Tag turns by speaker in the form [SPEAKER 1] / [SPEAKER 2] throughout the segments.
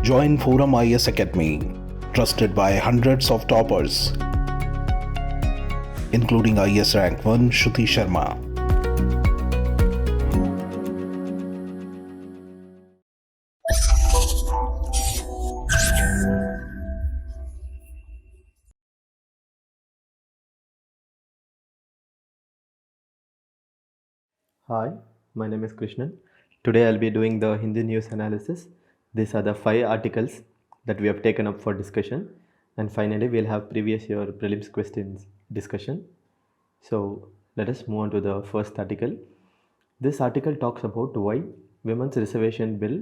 [SPEAKER 1] Join ForumIAS Academy, trusted by hundreds of toppers, including IAS Rank 1 Shruti Sharma.
[SPEAKER 2] Hi, my name is Krishnan. Today I'll be doing the Hindi news analysis. These are the 5 articles that we have taken up for discussion, and finally we'll have previous year prelims questions discussion. So let us move on to the first article. This article talks about why women's reservation bill,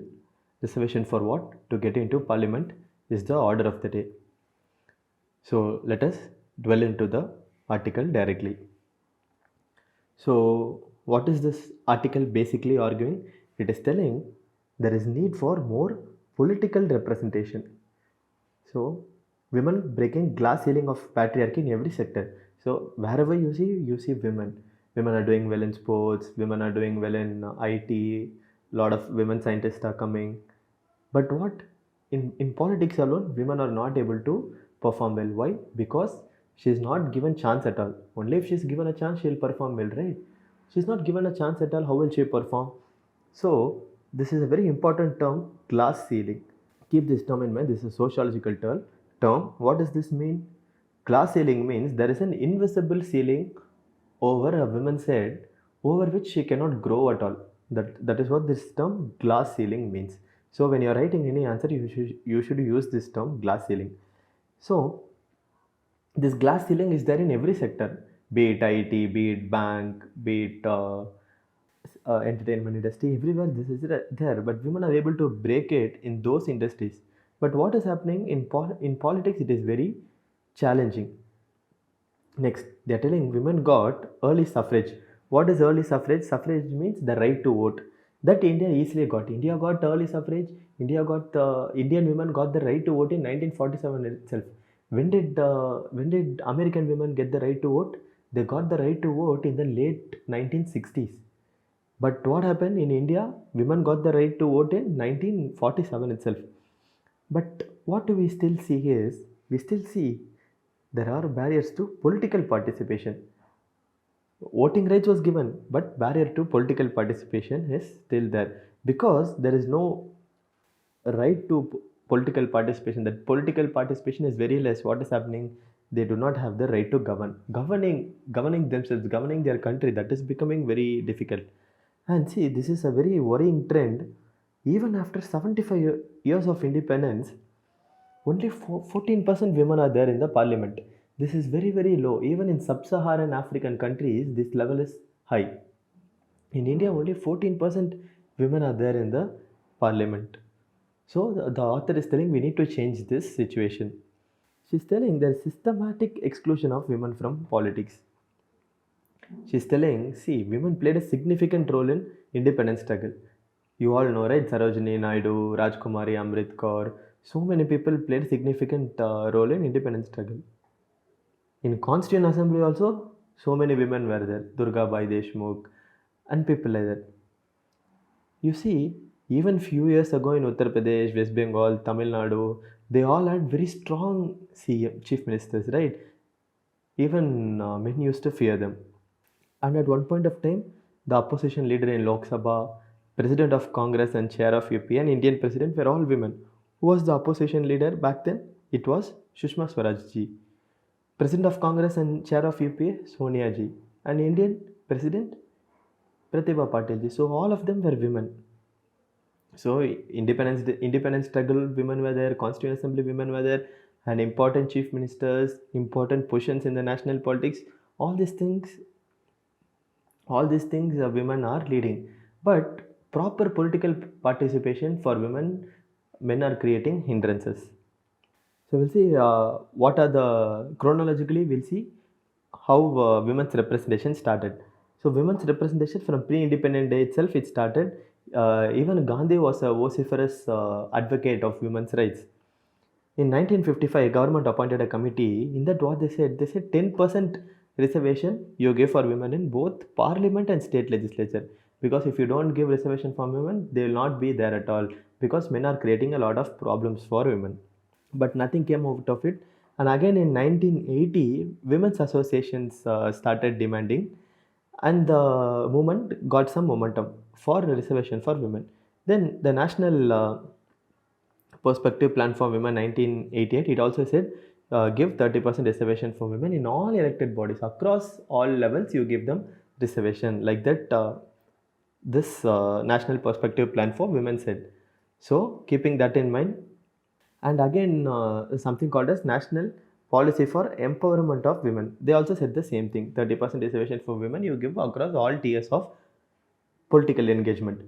[SPEAKER 2] reservation for what, to get into parliament, is the order of the day. So let us dwell into the article directly. So what is this article basically arguing? It is telling there is need for more political representation. So women breaking glass ceiling of patriarchy in every sector. So wherever you see women. Women are doing well in sports, women are doing well in IT, lot of women scientists are coming. But what? In politics alone, women are not able to perform well. Why? Because she's not given chance at all. Only if she's given a chance, she'll perform well, right? She's not given a chance at all, how will she perform? So this is a very important term, glass ceiling. Keep this term in mind. This is a sociological term. What does this mean? Glass ceiling means there is an invisible ceiling over a woman's head over which she cannot grow at all. That is what this term glass ceiling means. So when you are writing any answer, you should use this term glass ceiling. So this glass ceiling is there in every sector, be it IT, be it bank, be it entertainment industry, everywhere this is there, but women are able to break it in those industries. But what is happening in politics, it is very challenging. Next, they are telling women got early suffrage. What is early suffrage? Suffrage means the right to vote. That India easily got. India got early suffrage. Indian women got the right to vote in 1947 itself. When did American women get the right to vote? They got the right to vote in the late 1960s. But what happened in India? Women got the right to vote in 1947 itself. But what do we still see is, we still see there are barriers to political participation. Voting rights was given, but barrier to political participation is still there because there is no right to political participation. That political participation is very less. What is happening? They do not have the right to governing themselves, governing their country. That is becoming very difficult. And see, this is a very worrying trend. Even after 75 years of independence, only 14% women are there in the parliament. This is very, very low. Even in sub-Saharan African countries, this level is high. In India, only 14% women are there in the parliament. So the author is telling we need to change this situation. She's telling there is systematic exclusion of women from politics. She's telling, see, women played a significant role in independence struggle. You all know, right? Sarojini Naidu, Rajkumari, Amrit Kaur. So many people played significant role in independence struggle. In Constituent Assembly also, so many women were there. Durga Bai Deshmukh and people like that. You see, even few years ago in Uttar Pradesh, West Bengal, Tamil Nadu, they all had very strong CM, chief ministers, right? Even men used to fear them. And at one point of time, the opposition leader in Lok Sabha, president of Congress and chair of UP and Indian president were all women. Who was the opposition leader back then? It was Sushma Swaraj ji. President of Congress and chair of UPA, Sonia ji. And Indian president, Pratibha Patil ji. So all of them were women. So independence struggle women were there, Constituent Assembly women were there, and important chief ministers, important positions in the national politics. All these things women are leading, but proper political participation for women, men are creating hindrances. So we'll see what are the chronologically we'll see how women's representation started. So women's representation from pre-independent day itself it started. Even Gandhi was a vociferous advocate of women's rights. In 1955, government appointed a committee. In that, what they said 10% reservation you give for women in both parliament and state legislature. because if you don't give reservation for women, they will not be there at all, because men are creating a lot of problems for women. But nothing came out of it. And again in 1980, women's associations started demanding, and the movement got some momentum for reservation for women. Then the national perspective plan for women 1988, it also said give 30% reservation for women in all elected bodies across all levels. You give them reservation like that. This national perspective plan for women said. So keeping that in mind, and again something called as national policy for empowerment of women, they also said the same thing. 30% reservation for women you give across all tiers of political engagement.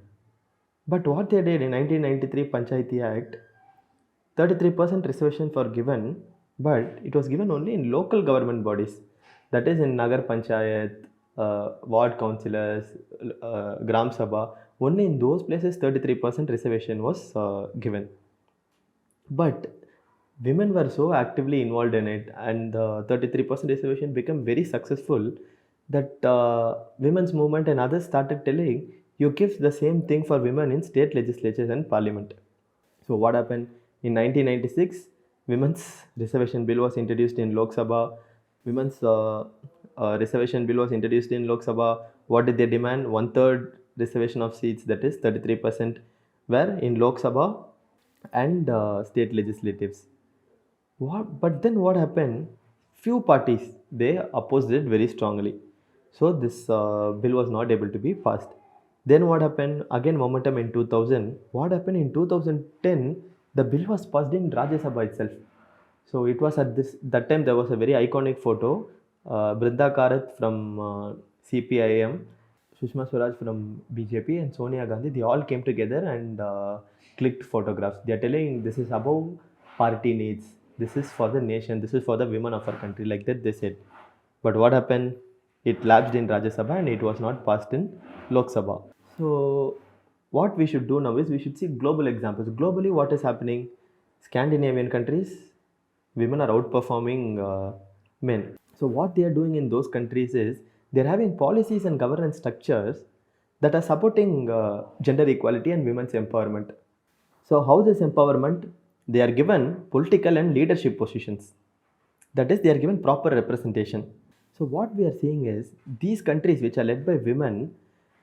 [SPEAKER 2] But what they did in 1993 Panchayati Act, 33% reservation for given, but it was given only in local government bodies, that is in Nagar Panchayat, ward councillors, Gram Sabha. Only in those places 33% reservation was given. But women were so actively involved in it, and the 33% reservation became very successful, that women's movement and others started telling you give the same thing for women in state legislatures and parliament. So what happened in 1996? Women's reservation bill was introduced in Lok Sabha. Women's reservation bill was introduced in Lok Sabha. What did they demand? One third reservation of seats, that is 33%, were in Lok Sabha and state legislatives. But then what happened? Few parties they opposed it very strongly, so this bill was not able to be passed. Then what happened? Again momentum in 2000. What happened in 2010? The bill was passed in Rajya Sabha itself. So it was at this that time there was a very iconic photo. Brinda Karat from CPIM, Sushma Swaraj from BJP, and Sonia Gandhi. They all came together and clicked photographs. They are telling this is above party needs. This is for the nation. This is for the women of our country. Like that they said. But what happened? It lapsed in Rajya Sabha and it was not passed in Lok Sabha. So what we should do now is we should see global examples. Globally, what is happening? Scandinavian countries, women are outperforming men. So what they are doing in those countries is they are having policies and governance structures that are supporting gender equality and women's empowerment. So how this empowerment? They are given political and leadership positions. That is, they are given proper representation. So what we are seeing is these countries which are led by women,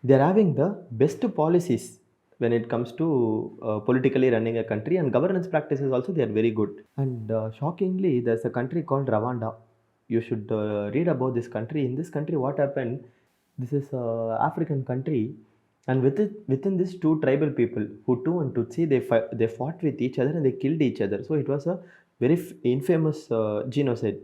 [SPEAKER 2] they are having the best policies when it comes to politically running a country, and governance practices also they are very good. And shockingly, there's a country called Rwanda. You should read about this country. In this country, what happened? This is a African country, and within these two tribal people, Hutu and Tutsi, they fought with each other and they killed each other. So it was a very infamous genocide.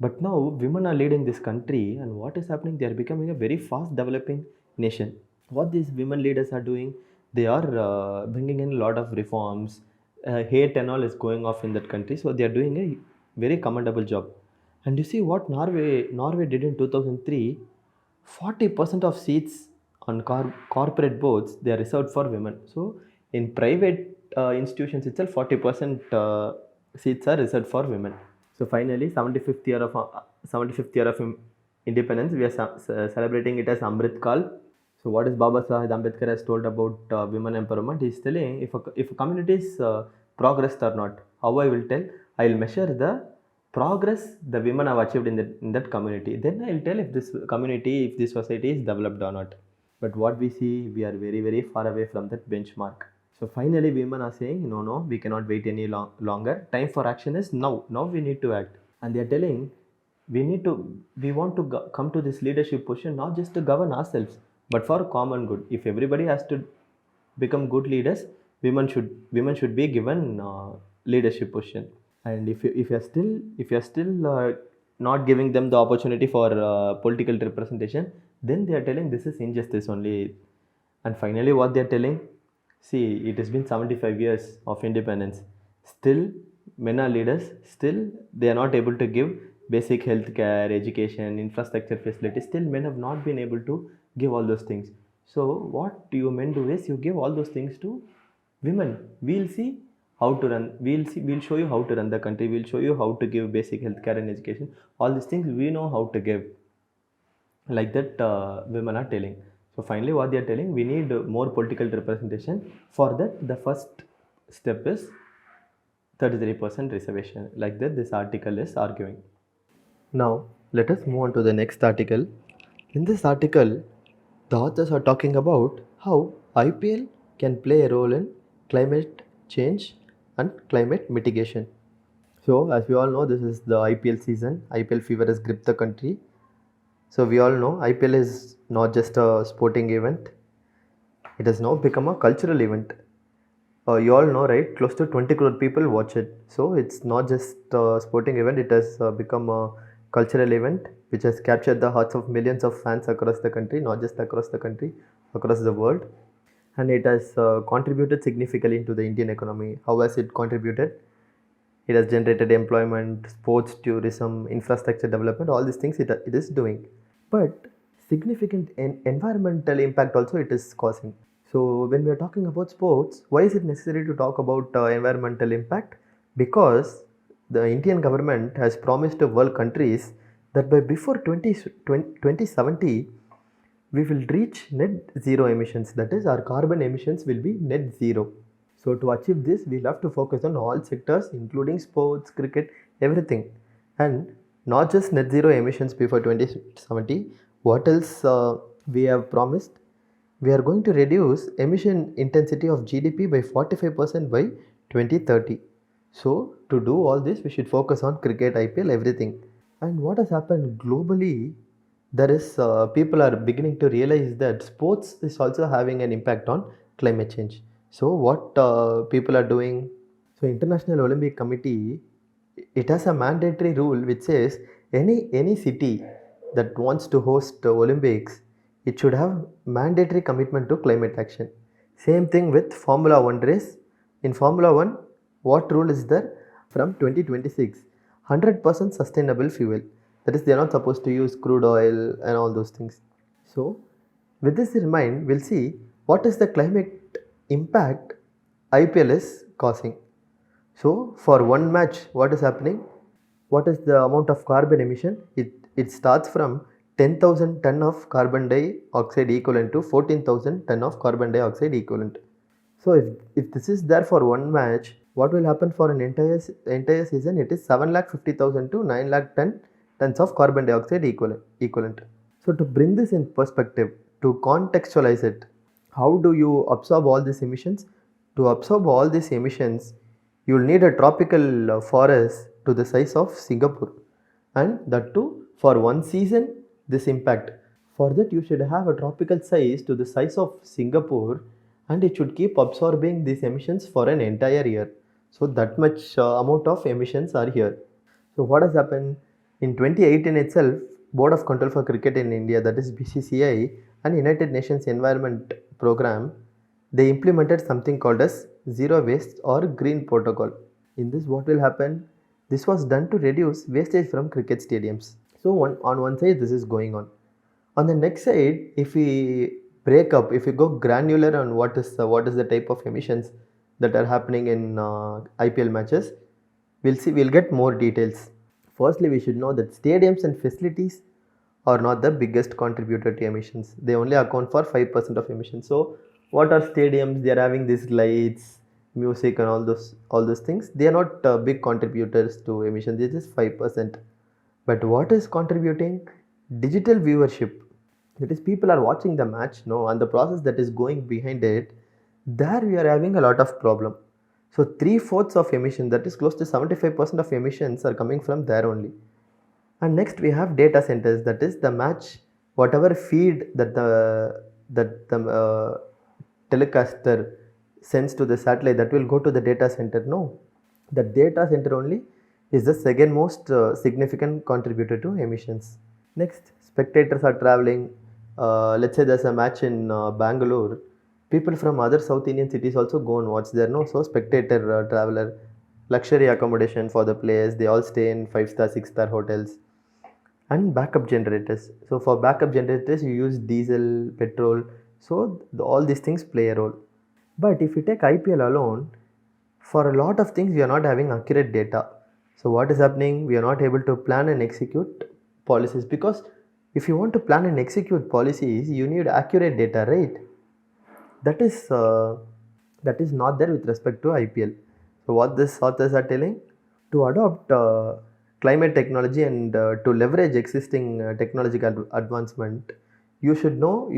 [SPEAKER 2] But now women are leading this country, and what is happening? They are becoming a very fast developing nation. What these women leaders are doing? They are bringing in a lot of reforms. Hate and all is going off in that country, so they are doing a very commendable job. And you see what Norway did in 2003. 40% of seats on corporate boards they are reserved for women. So in private institutions itself, 40% seats are reserved for women. So finally, 75th year of independence, we are celebrating it as Amrit Kal. So what is Baba Sahib Ambedkar has told about women empowerment? He is telling if a community is progressed or not. How I will tell? I will measure the progress the women have achieved in that community. Then I will tell if this community, if this society is developed or not. But what we see, we are very, very far away from that benchmark. So finally, women are saying, no, no, we cannot wait any longer. Time for action is now. Now we need to act. And they are telling, we want to come to this leadership position not just to govern ourselves, but for common good. If everybody has to become good leaders, women should be given leadership position. And if you're still not giving them the opportunity for political representation, then they are telling this is injustice only. And finally, what they are telling, see, it has been 75 years of independence. Still, men are leaders. Still, they are not able to give basic health care, education, infrastructure facilities. Still, men have not been able to give all those things. So, what you men do is you give all those things to women. We'll see how to run. We'll show you how to run the country. We'll show you how to give basic health care and education. All these things we know how to give. Like that, women are telling. So finally what they are telling, we need more political representation. For that, the first step is 33% reservation. Like that, this article is arguing. Now, let us move on to the next article. In this article, the authors are talking about how IPL can play a role in climate change and climate mitigation. So, as we all know, this is the IPL season. IPL fever has gripped the country. So, we all know IPL is not just a sporting event, it has now become a cultural event. You all know, right? Close to 20 crore people watch it. So it's not just a sporting event, it has become a cultural event which has captured the hearts of millions of fans across the country, not just across the country, across the world. And it has contributed significantly into the Indian economy. How has it contributed? It has generated employment, sports, tourism, infrastructure development, all these things it is doing. But significant environmental impact also it is causing. So when we are talking about sports, why is it necessary to talk about environmental impact? Because the Indian government has promised to world countries that by before 2070, we will reach net zero emissions. That is, our carbon emissions will be net zero. So to achieve this, we'll have to focus on all sectors, including sports, cricket, everything. And not just net zero emissions before 2070. What else we have promised? We are going to reduce emission intensity of GDP by 45% by 2030. So to do all this, we should focus on cricket, IPL, everything. And what has happened globally, there is people are beginning to realize that sports is also having an impact on climate change. So what people are doing? So International Olympic Committee, it has a mandatory rule which says any city that wants to host the Olympics, it should have mandatory commitment to climate action. Same thing with Formula 1 race. In Formula 1, what rule is there? From 2026, 100% sustainable fuel. That is, they are not supposed to use crude oil and all those things. So, with this in mind, we'll see what is the climate impact IPL is causing. So, for one match, what is happening? What is the amount of carbon emission? It starts from 10,000 ton of carbon dioxide equivalent to 14,000 ton of carbon dioxide equivalent. So if this is there for one match, what will happen for an entire season? It is 7,50,000 to 9 lakh tons of carbon dioxide equivalent. So to bring this in perspective, to contextualize it, how do you absorb all these emissions? To absorb all these emissions, you will need a tropical forest to the size of Singapore, and that too for one season this impact. For that you should have a tropical size to the size of Singapore, and it should keep absorbing these emissions for an entire year. So that much amount of emissions are here. So what has happened? In 2018 itself, Board of Control for Cricket in India, that is BCCI, and United Nations Environment Program, they implemented something called as Zero Waste or Green Protocol. In this, what will happen? This was done to reduce wastage from cricket stadiums. So on one side, this is going on. On the next side, if we break up, if we go granular on what is the type of emissions that are happening in IPL matches, we'll get more details. Firstly, we should know that stadiums and facilities are not the biggest contributor to emissions. They only account for 5% of emissions. So what are stadiums? They are having these lights, music and all those things. They are not big contributors to emissions. They are just 5%. But what is contributing? Digital viewership. That is, people are watching the match, no, and the process that is going behind it, there we are having a lot of problem. So 3/4 of emission, that is close to 75% of emissions are coming from there only. And next we have data centers, that is the match, whatever feed that the telecaster sends to the satellite, that will go to the data center. No, the data center only is the second most significant contributor to emissions. Next, spectators are traveling. Let's say there's a match in Bangalore. People from other South Indian cities also go and watch there. No, so spectator traveler, luxury accommodation for the players. They all stay in 5-star, 6-star hotels. And backup generators. So for backup generators, you use diesel, petrol. So all these things play a role. But if you take IPL alone, for a lot of things we are not having accurate data. So what is happening? We are not able to plan and execute policies because If you want to plan and execute policies, you need accurate data, right? That is not there with respect to IPL. So what these authors are telling, to adopt climate technology and to leverage existing technological advancement, you should know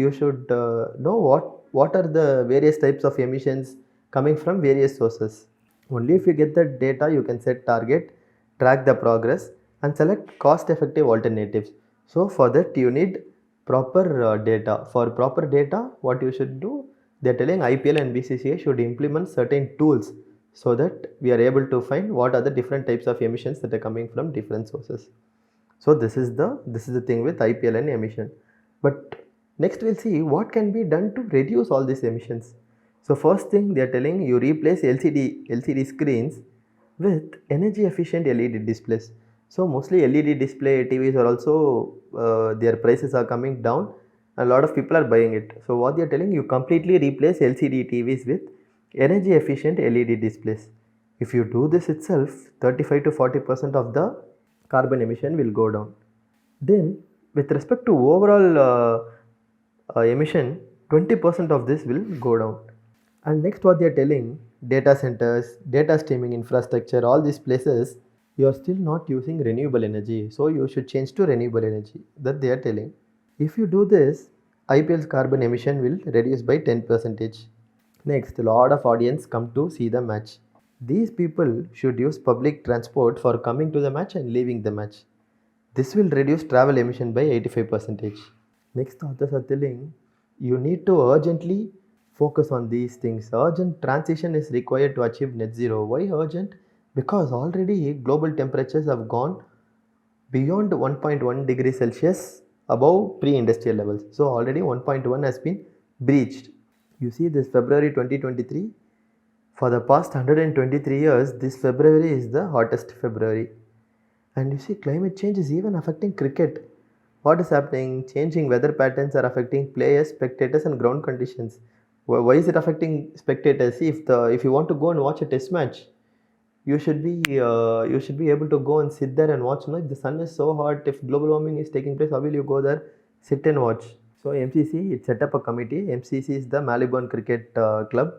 [SPEAKER 2] what are the various types of emissions coming from various sources. Only if you get the data, you can set target, track the progress, and select cost-effective alternatives. So for that, you need proper data. For proper data, what you should do, they're telling IPL and BCCA should implement certain tools so that we are able to find what are the different types of emissions that are coming from different sources. So this is the thing with IPL and emission. But next we'll see what can be done to reduce all these emissions. So first thing they are telling you, replace LCD screens with energy efficient LED displays. So mostly LED display TVs are also their prices are coming down. A lot of people are buying it. So what they are telling you, completely replace LCD TVs with energy efficient LED displays. If you do this itself, 35 to 40% of the carbon emission will go down. Then with respect to overall emission, 20% of this will go down. And next what they are telling, data centers, data streaming infrastructure, all these places, you are still not using renewable energy. So you should change to renewable energy, that they are telling. If you do this, IPL's carbon emission will reduce by 10%. Next, a lot of audience come to see the match. These people should use public transport for coming to the match and leaving the match. This will reduce travel emission by 85%. Next, authors are telling you need to urgently focus on these things. Urgent transition is required to achieve net zero. Why urgent? Because already global temperatures have gone beyond 1.1 degrees Celsius above pre-industrial levels. So already 1.1 has been breached. You see this February 2023, for the past 123 years, this February is the hottest February. And you see, climate change is even affecting cricket. What is happening? Changing weather patterns are affecting players, spectators, and ground conditions. Why is it affecting spectators? See, if you want to go and watch a test match, you should be able to go and sit there and watch. No, if the sun is so hot, if global warming is taking place, how will you go there, sit and watch? So MCC, it set up a committee. MCC is the Melbourne Cricket Club,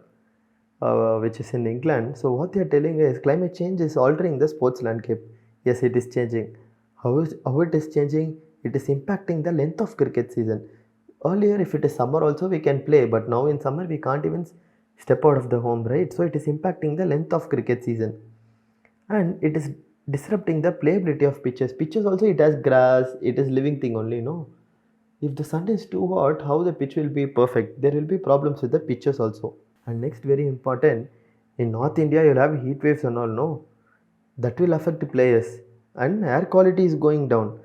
[SPEAKER 2] which is in England. So what they are telling is climate change is altering the sports landscape. Yes, it is changing. How it is changing? It is impacting the length of cricket season. Earlier, if it is summer also, we can play, but now in summer, we can't even step out of the home, right? So it is impacting the length of cricket season. And it is disrupting the playability of pitches. Pitches also, it has grass, it is living thing only, no? If the sun is too hot, how the pitch will be perfect? There will be problems with the pitches also. And next, very important, in North India, you'll have heat waves and all, no? That will affect the players. And air quality is going down.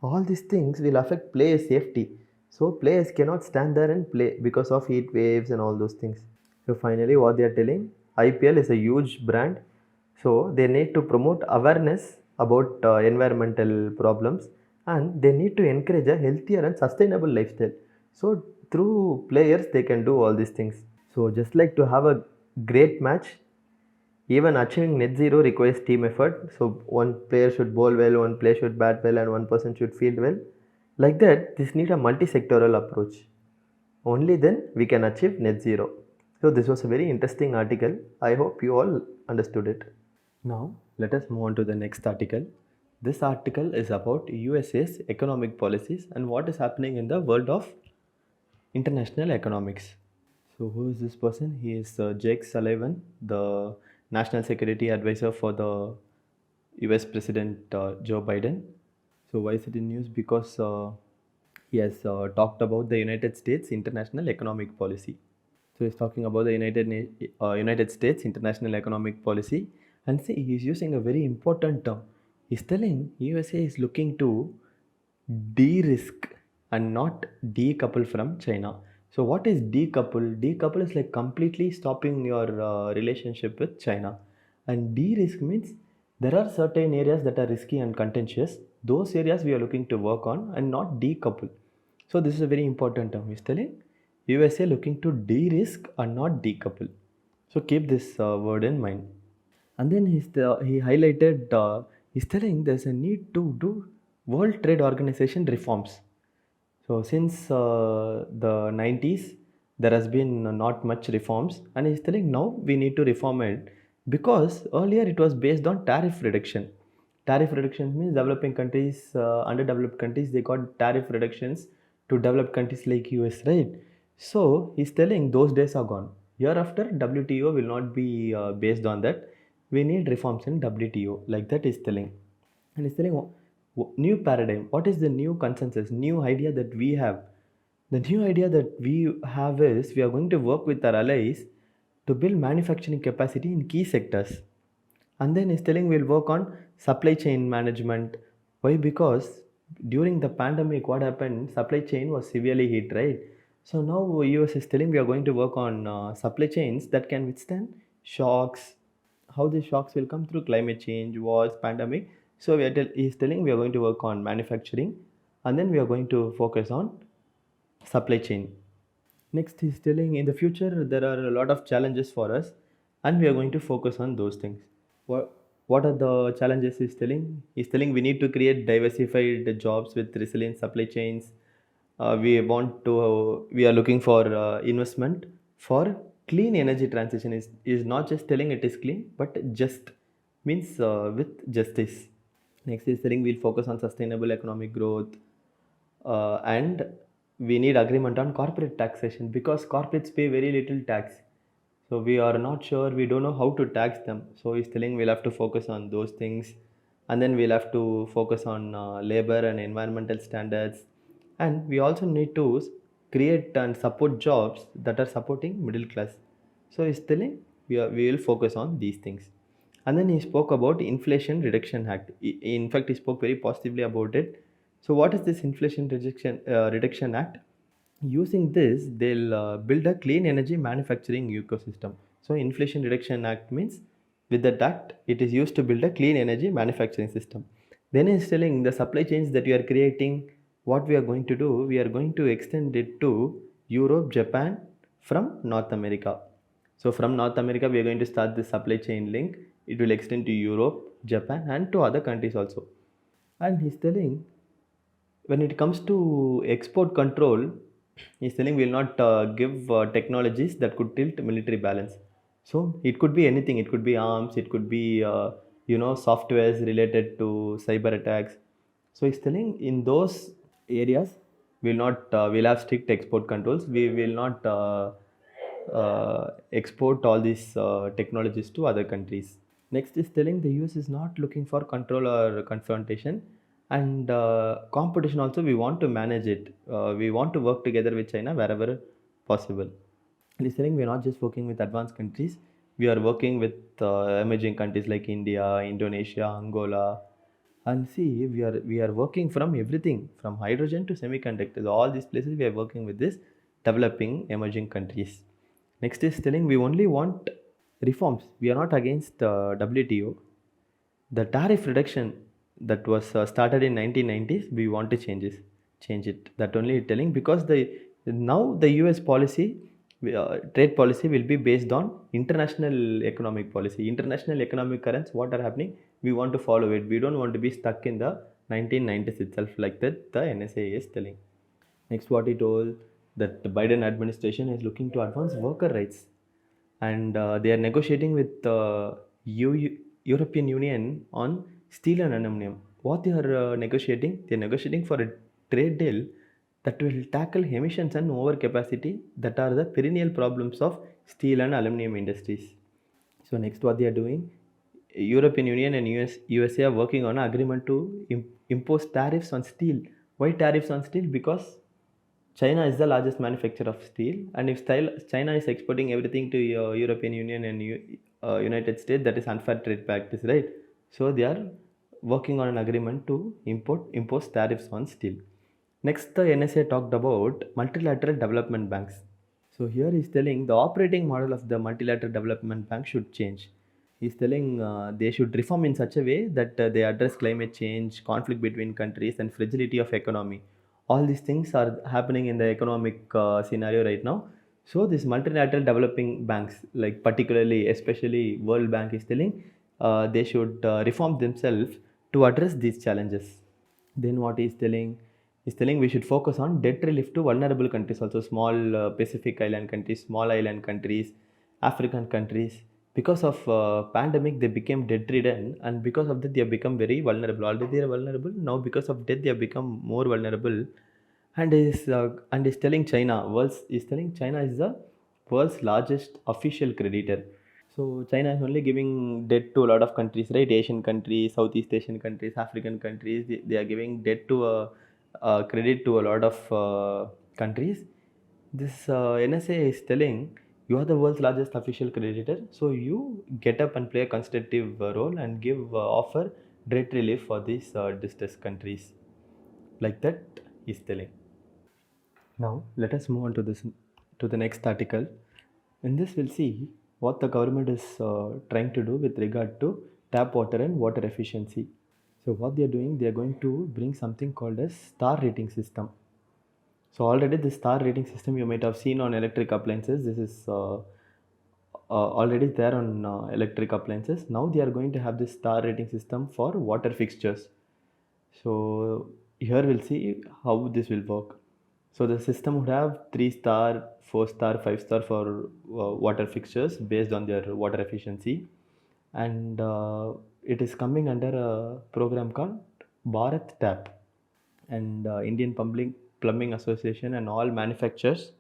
[SPEAKER 2] All these things will affect players' safety. So players cannot stand there and play because of heat waves and all those things. So finally, what they are telling, IPL is a huge brand. So they need to promote awareness about environmental problems, and they need to encourage a healthier and sustainable lifestyle. So through players, they can do all these things. So just like to have a great match, even achieving net zero requires team effort. So one player should bowl well, one player should bat well, and one person should field well. Like that, this needs a multi-sectoral approach. Only then we can achieve net zero. So this was a very interesting article. I hope you all understood it. Now let us move on to the next article. This article is about USA's economic policies and what is happening in the world of international economics. So who is this person? He is Jake Sullivan, the National Security Advisor for the US President Joe Biden. So why is it in news? Because he has talked about the United States international economic policy. So he's talking about the United States international economic policy, and see, he's using a very important term. He's telling USA is looking to de-risk and not decouple from China. So what is decouple? Decouple is like completely stopping your relationship with China, and de-risk means there are certain areas that are risky and contentious. Those areas we are looking to work on and not decouple. So this is a very important term. He's telling USA looking to de-risk and not decouple. So keep this word in mind. And then he highlighted, he's telling there's a need to do World Trade Organization reforms. So since the 90s, there has been not much reforms, and he's telling now we need to reform it because earlier it was based on tariff reduction. Tariff reduction means developing countries, underdeveloped countries, they got tariff reductions to developed countries like US, right? So he's telling those days are gone. Hereafter, WTO will not be based on that. We need reforms in WTO, like that he's telling. And he's telling new paradigm. What is the new consensus, new idea that we have? The new idea that we have is we are going to work with our allies to build manufacturing capacity in key sectors. And then he's telling we'll work on supply chain management. Why? Because during the pandemic, what happened? Supply chain was severely hit, right? So now US is telling we are going to work on supply chains that can withstand shocks. How the shocks will come through climate change, wars, pandemic. So he's telling we are going to work on manufacturing, and then we are going to focus on supply chain. Next, he's telling in the future there are a lot of challenges for us, and we are going to focus on those things. What are the challenges he's telling? He's telling we need to create diversified jobs with resilient supply chains. We are looking for investment for clean energy transition. Is not just telling it is clean, but just means with justice. Next is telling we'll focus on sustainable economic growth, and we need agreement on corporate taxation because corporates pay very little tax. So we are not sure, we don't know how to tax them. So he's telling we'll have to focus on those things, and then we'll have to focus on labor and environmental standards, and we also need to create and support jobs that are supporting middle class. So he's telling we will focus on these things. And then he spoke about Inflation Reduction Act. In fact, he spoke very positively about it. So what is this Reduction Act? Using this, they'll build a clean energy manufacturing ecosystem. So Inflation Reduction Act means with that act, it is used to build a clean energy manufacturing system. Then he's telling the supply chains that we are creating, what we are going to do, we are going to extend it to Europe, Japan, from North America. So from North America, we are going to start the supply chain link. It will extend to Europe, Japan, and to other countries also. And he's telling when it comes to export control, he's telling we will not give technologies that could tilt military balance. So it could be anything. It could be arms. It could be softwares related to cyber attacks. So he's telling in those areas we'll have strict export controls. We will not export all these technologies to other countries. Next is telling the US is not looking for control or confrontation, and competition also we want to manage it. We want to work together with China wherever possible. And he's telling we are not just working with advanced countries, we are working with emerging countries like India, Indonesia, Angola. And see, we are working from everything from hydrogen to semiconductors. All these places we are working with this developing emerging countries. Next is telling we only want reforms. We are not against WTO. The tariff reduction that was started in 1990s, we want to change it. That only telling because the now the US policy, trade policy will be based on international economic policy, international economic currents. What are happening? We want to follow it. We don't want to be stuck in the 1990s itself, like that the NSA is telling. Next, what he told that the Biden administration is looking to advance worker rights, and they are negotiating with European Union on steel and aluminum. What they are negotiating? They are negotiating for a trade deal that will tackle emissions and overcapacity that are the perennial problems of steel and aluminum industries. So next, what they are doing? European Union and USA are working on an agreement to impose tariffs on steel. Why tariffs on steel? Because China is the largest manufacturer of steel, and if China is exporting everything to European Union and United States, that is unfair trade practice, right? So they are working on an agreement to impose tariffs on steel. Next, the NSA talked about multilateral development banks. So here he's telling the operating model of the multilateral development bank should change. He's telling they should reform in such a way that they address climate change, conflict between countries, and fragility of economy. All these things are happening in the economic scenario right now. So these multilateral developing banks, like particularly, especially World Bank, is telling they should reform themselves to address these challenges. Then what he's telling He's telling we should focus on debt relief to vulnerable countries, also small Pacific island countries, small island countries, African countries. Because of pandemic, they became debt-ridden, and because of that, they have become very vulnerable. Already they are vulnerable. Now, because of debt, they have become more vulnerable. And is telling China is the world's largest official creditor. So China is only giving debt to a lot of countries, right? Asian countries, Southeast Asian countries, African countries. They are giving debt to credit to a lot of countries. This NSA is telling you are the world's largest official creditor, so you get up and play a constructive role and give offer debt relief for these distressed countries. Like that, he's telling. Now, let us move on to the next article. In this, we'll see what the government is trying to do with regard to tap water and water efficiency. So, what they are doing, they are going to bring something called as star rating system. So, already the star rating system you might have seen on electric appliances. This is already there on electric appliances. Now they are going to have this star rating system for water fixtures. So here we'll see how this will work. So the system would have 3 star, 4 star, 5 star for water fixtures based on their water efficiency, and it is coming under a program called Bharat Tap, and Indian Plumbing Association and all manufacturers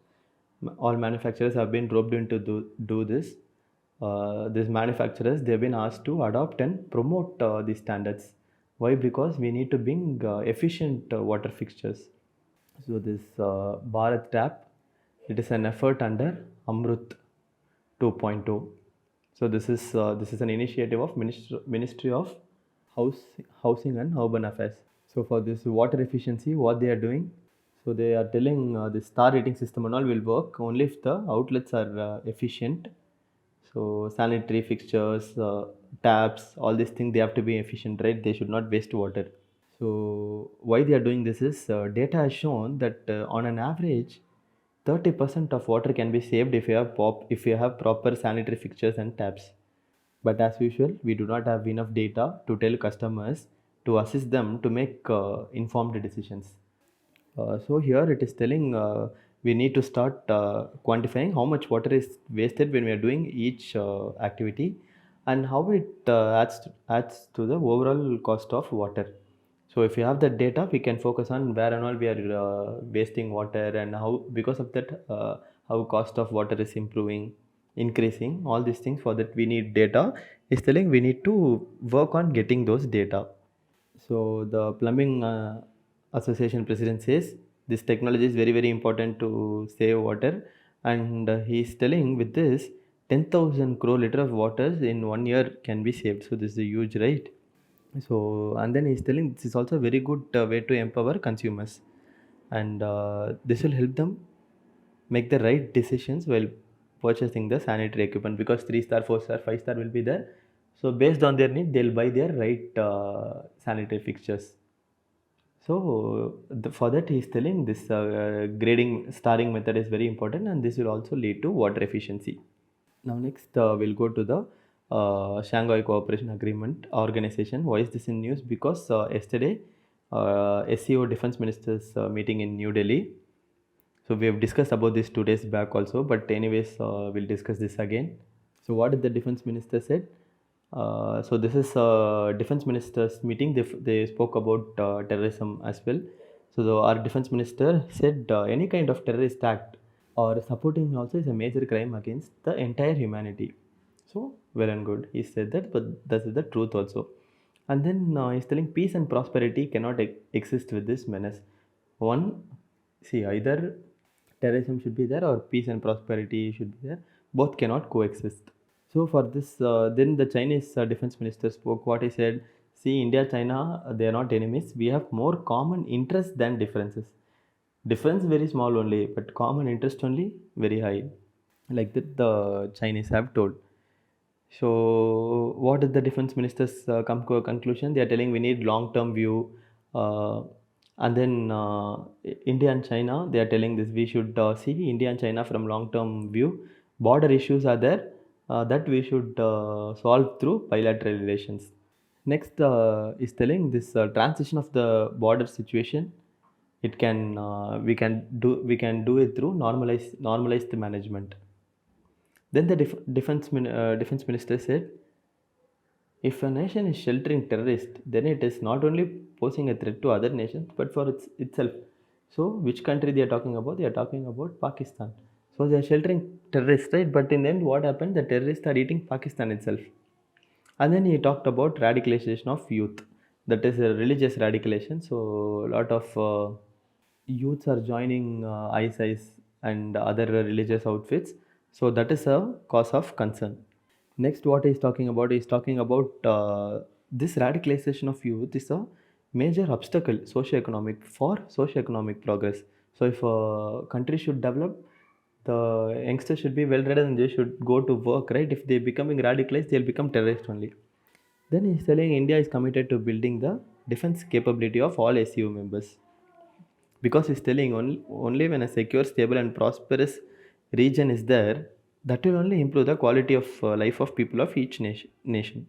[SPEAKER 2] have been roped in to do this. These manufacturers, they've been asked to adopt and promote these standards. Why? Because we need to bring efficient water fixtures. So this Bharat Tap, it is an effort under Amrut 2.0. So this is an initiative of Ministry of Housing and Urban Affairs. So for this water efficiency, what they are doing, so they are telling the star rating system and all will work only if the outlets are efficient. So sanitary fixtures, taps, all these things, they have to be efficient, right? They should not waste water. So why they are doing this is data has shown that on an average, 30% of water can be saved if you have proper sanitary fixtures and taps. But as usual, we do not have enough data to tell customers to assist them to make informed decisions. So here it is telling we need to start quantifying how much water is wasted when we are doing each activity, and how it adds to the overall cost of water. So if you have that data, we can focus on where and all we are wasting water, and how because of that how cost of water is increasing. All these things, for that we need data. Is telling we need to work on getting those data. So the plumbing association president says this technology is very very important to save water, and he is telling with this 10,000 crore liter of water in 1 year can be saved. So this is a huge, right? So and then he's telling this is also a very good way to empower consumers, and this will help them make the right decisions while purchasing the sanitary equipment, because 3 star, 4 star, 5 star will be there. So based on their need, they'll buy their right sanitary fixtures. So for that, he's telling this grading starring method is very important, and this will also lead to water efficiency. Now next, we'll go to the Shanghai Cooperation Agreement Organization. Why is this in news? Because yesterday, SEO Defense Ministers meeting in New Delhi. So we have discussed about this 2 days back also, but anyways, we'll discuss this again. So what did the defense minister said? So this is defense ministers meeting. They spoke about terrorism as well. So our defense minister said any kind of terrorist act or supporting also is a major crime against the entire humanity. So well and good, he said that, but that is the truth also. And then he's telling peace and prosperity cannot exist with this menace. One, see, either terrorism should be there or peace and prosperity should be there. Both cannot coexist. So for this, then the Chinese defense minister spoke. What he said: "See, India, China, they are not enemies. We have more common interests than differences. Difference very small only, but common interest only very high." Like that, the Chinese have told. So what did the defense ministers come to a conclusion? They are telling we need long-term view, uh, and then India and China, they are telling this we should see India and China from long-term view. Border issues are there that we should solve through bilateral relations. Next is telling this transition of the border situation. It can we can do it through normalized management. Then the defense minister said, if a nation is sheltering terrorists, then it is not only posing a threat to other nations but for itself. So, which country they are talking about? They are talking about Pakistan. So they are sheltering terrorists, right? But in the end, what happened? The terrorists are eating Pakistan itself. And then he talked about radicalization of youth. That is a religious radicalization. So a lot of youths are joining ISIS and other religious outfits. So that is a cause of concern. Next, what he's talking about is talking about this radicalization of youth is a major obstacle socioeconomic progress. So if a country should develop, the youngsters should be well read and they should go to work, right? If they becoming radicalized, they'll become terrorists only. Then he's telling India is committed to building the defense capability of all SEO members, because he's telling only when a secure, stable, and prosperous region is there, that will only improve the quality of life of people of each nation.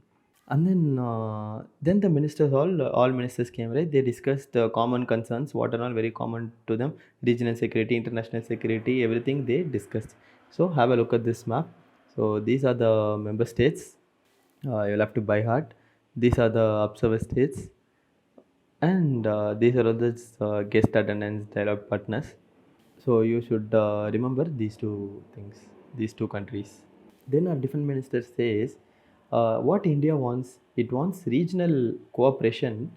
[SPEAKER 2] And then the ministers, all ministers came, right? They discussed common concerns, what are all very common to them: regional security, international security, everything they discussed. So have a look at this map. So these are the member states. You'll have to by heart. These are the observer states, and these are all the guest attendance dialogue partners. So you should remember these two things, these two countries. Then our defense minister says, what India wants, it wants regional cooperation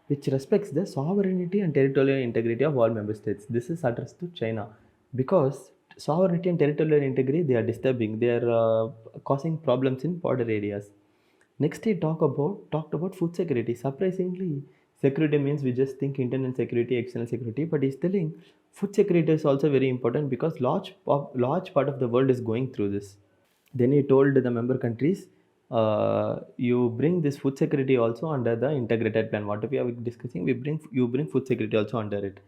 [SPEAKER 2] which respects the sovereignty and territorial integrity of all member states. This is addressed to China, because sovereignty and territorial integrity, they are disturbing, they are causing problems in border areas. Next, he talked about food security. Surprisingly, security means we just think internal security, external security, but he's telling food security is also very important because large part of the world is going through this. Then he told the member countries, you bring this food security also under the integrated plan. What we are discussing, you bring food security also under it.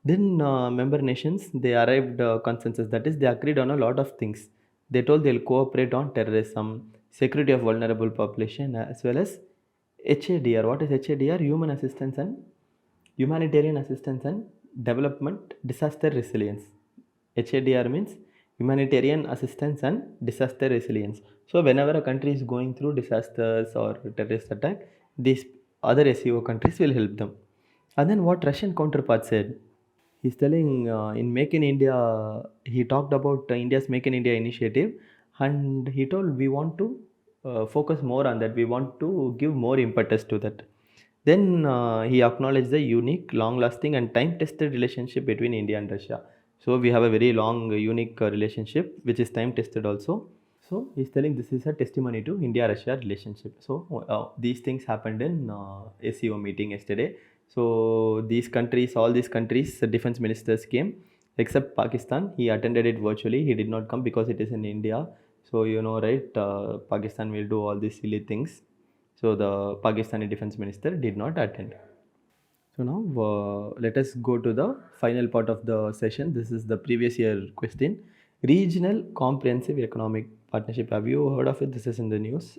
[SPEAKER 2] Then member nations, they arrived consensus. That is, they agreed on a lot of things. They told they'll cooperate on terrorism, security of vulnerable population, as well as HADR. What is HADR? Humanitarian assistance and development disaster resilience. HADR means humanitarian assistance and disaster resilience. So whenever a country is going through disasters or terrorist attack, these other SEO countries will help them. And then what Russian counterpart said, he's telling in Make in India, he talked about India's Make in India initiative, and he told we want to focus more on that. We want to give more impetus to that. Then he acknowledged the unique, long-lasting, and time-tested relationship between India and Russia. So we have a very long, unique relationship, which is time-tested also. So he's telling this is a testimony to India-Russia relationship. So these things happened in ACO meeting yesterday. So all these countries, the defense ministers came, except Pakistan. He attended it virtually. He did not come because it is in India. So you know, right? Pakistan will do all these silly things. So the Pakistani defense minister did not attend. So now let us go to the final part of the session. This is the previous year question. Regional Comprehensive Economic Partnership. Have you heard of it? This is in the news.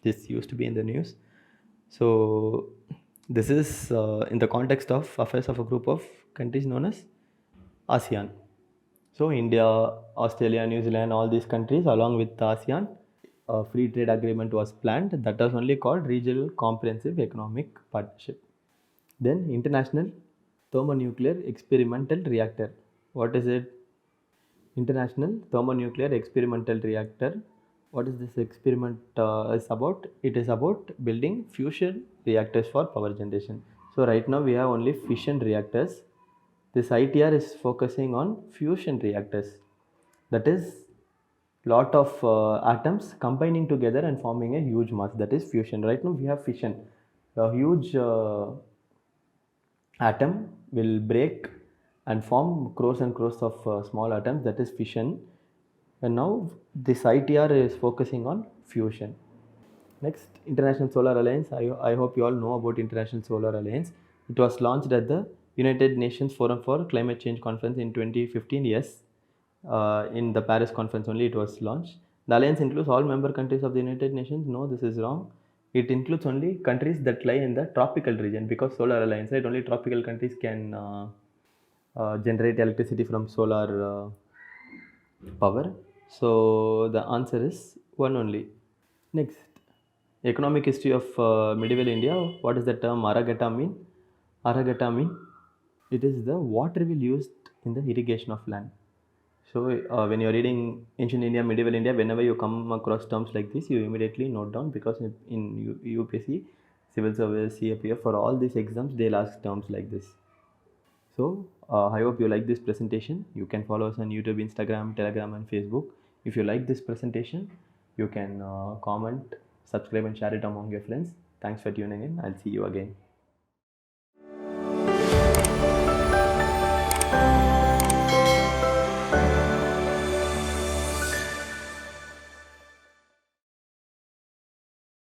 [SPEAKER 2] This used to be in the news. So this is in the context of affairs of a group of countries known as ASEAN. So India, Australia, New Zealand, all these countries along with ASEAN, a free trade agreement was planned. That was only called Regional Comprehensive Economic Partnership. Then International Thermonuclear Experimental Reactor. What is it? International Thermonuclear Experimental Reactor. What is this experiment is about? It is about building fusion reactors for power generation. So right now we have only fission reactors. This ITR is focusing on fusion reactors. That is lot of atoms combining together and forming a huge mass. That is fusion. Right now we have fission. A huge atom will break and form crores and crores of small atoms. That is fission. And now this ITR is focusing on fusion. Next, International Solar Alliance. I hope you all know about International Solar Alliance. It was launched at the United Nations Forum for Climate Change Conference in 2015. Yes, in the Paris conference only it was launched. The alliance includes all member countries of the United Nations. No, this is wrong. It includes only countries that lie in the tropical region, because Solar Alliance, right? Only tropical countries can generate electricity from solar power. So the answer is one only. Next, economic history of medieval India. What does the term aragata mean? Aragata mean it is the water will used in the irrigation of land. So when you're reading ancient India, medieval India, whenever you come across terms like this, you immediately note down, because in UPSC, civil service, CAPF, for all these exams, they'll ask terms like this. So I hope you like this presentation. You can follow us on YouTube, Instagram, Telegram, and Facebook. If you like this presentation, you can comment, subscribe, and share it among your friends. Thanks for tuning in. I'll see you again.